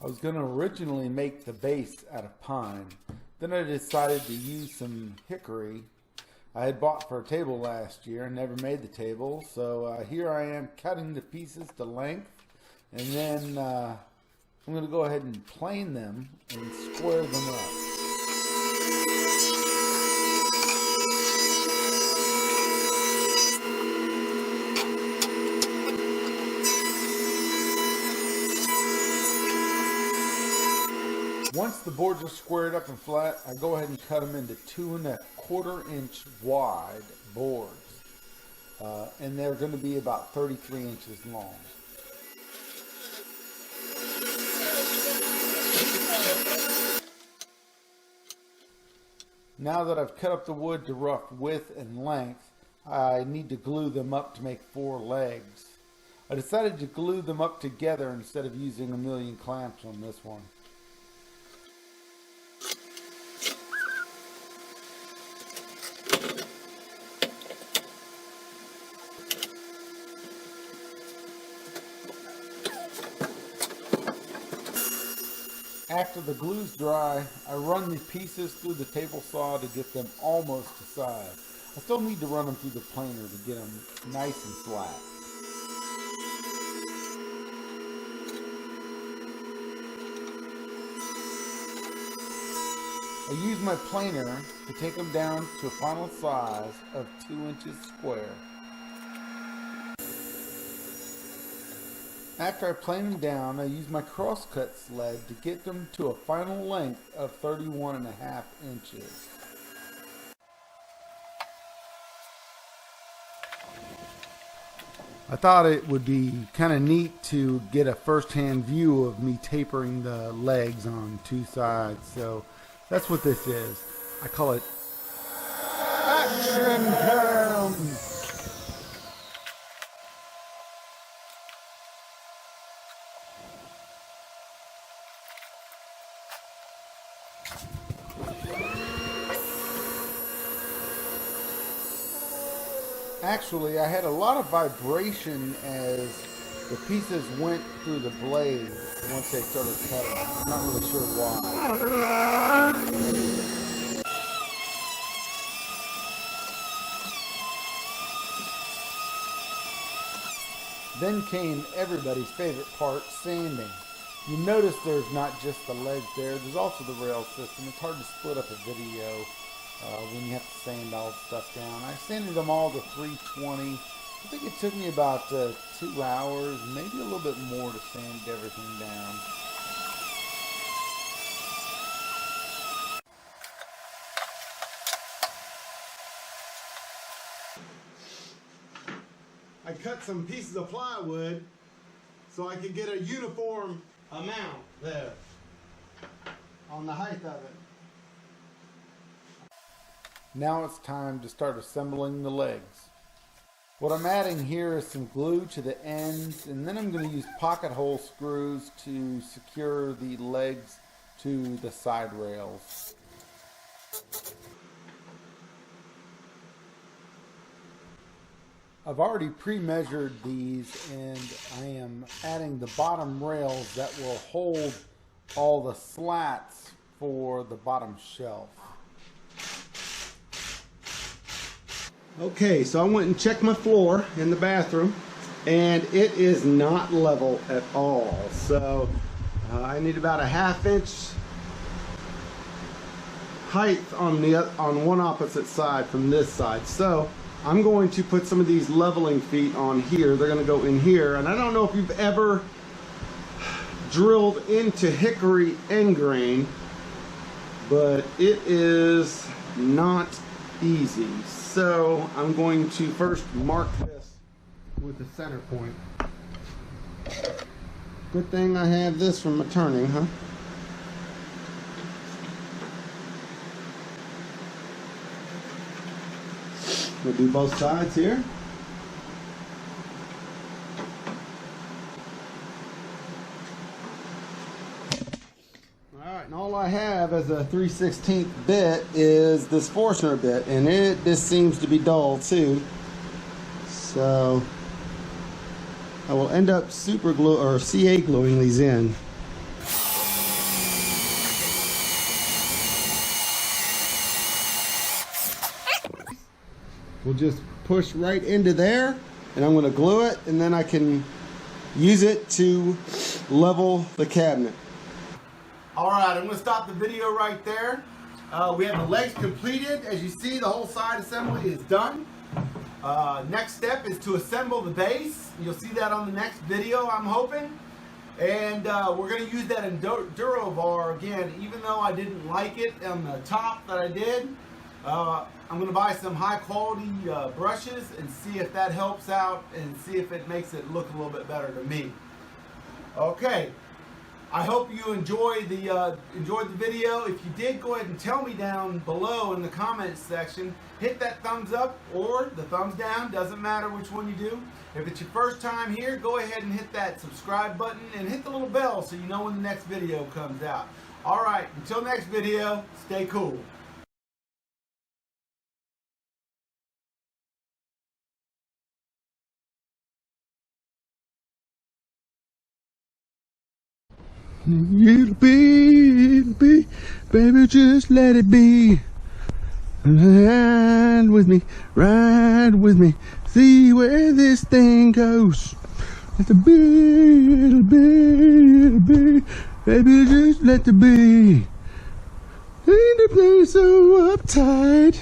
I was going to originally make the base out of pine. Then I decided to use some hickory I had bought for a table last year and never made the table. So here I am cutting the pieces to length, and then I'm going to go ahead and plane them and square them up. Once the boards are squared up and flat, I go ahead and cut them into 2¼ inch wide boards. And they're going to be about 33 inches long. Now that I've cut up the wood to rough width and length, I need to glue them up to make 4 legs. I decided to glue them up together instead of using a million clamps on this one. After the glue's dry, I run the pieces through the table saw to get them almost to size. I still need to run them through the planer to get them nice and flat. I use my planer to take them down to a final size of 2 inches square. After I plane them down, I use my crosscut sled to get them to a final length of 31½ inches. I thought it would be kind of neat to get a first-hand view of me tapering the legs on 2 sides, so that's what this is. I call it Action Cam! Actually, I had a lot of vibration as the pieces went through the blade once they started cutting. I'm not really sure why. Then came everybody's favorite part, sanding. You notice there's not just the legs there, there's also the rail system. It's hard to split up a video when you have to sand all the stuff down. I sanded them all to 320. I think it took me about 2 hours, maybe a little bit more to sand everything down. I cut some pieces of plywood so I could get a uniform amount there on the height of it. Now it's time to start assembling the legs. What I'm adding here is some glue to the ends, and then I'm going to use pocket hole screws to secure the legs to the side rails. I've already pre-measured these, and I am adding the bottom rails that will hold all the slats for the bottom shelf. Okay, so I went and checked my floor in the bathroom, and it is not level at all. So I need about a ½ inch height on one opposite side from this side. So I'm going to put some of these leveling feet on here. They're going to go in here, and I don't know if you've ever drilled into hickory end grain, but it is not easy. So I'm going to first mark this with the center point. Good thing I have this from my turning, huh? We'll do both sides here. Alright, and all I have as a 3/16 bit is this Forstner bit, and this seems to be dull too. So I will end up super glue or CA gluing these in. will just push right into there, and I'm going to glue it, and then I can use it to level the cabinet. Alright, I'm going to stop the video right there. We have the legs completed. As you see, the whole side assembly is done. Next step is to assemble the base. You'll see that on the next video, I'm hoping. And we're going to use that enduro-var again. Even though I didn't like it on the top that I did, I'm going to buy some high quality brushes and see if that helps out and see if it makes it look a little bit better to me. Okay, I hope you enjoyed the video. If you did, go ahead and tell me down below in the comments section. Hit that thumbs up or the thumbs down, doesn't matter which one you do. If it's your first time here, go ahead and hit that subscribe button and hit the little bell so you know when the next video comes out. Alright, until next video, stay cool. It'll be, baby, just let it be. Ride with me, see where this thing goes. It'll be, baby, just let it be. Ain't the place so uptight.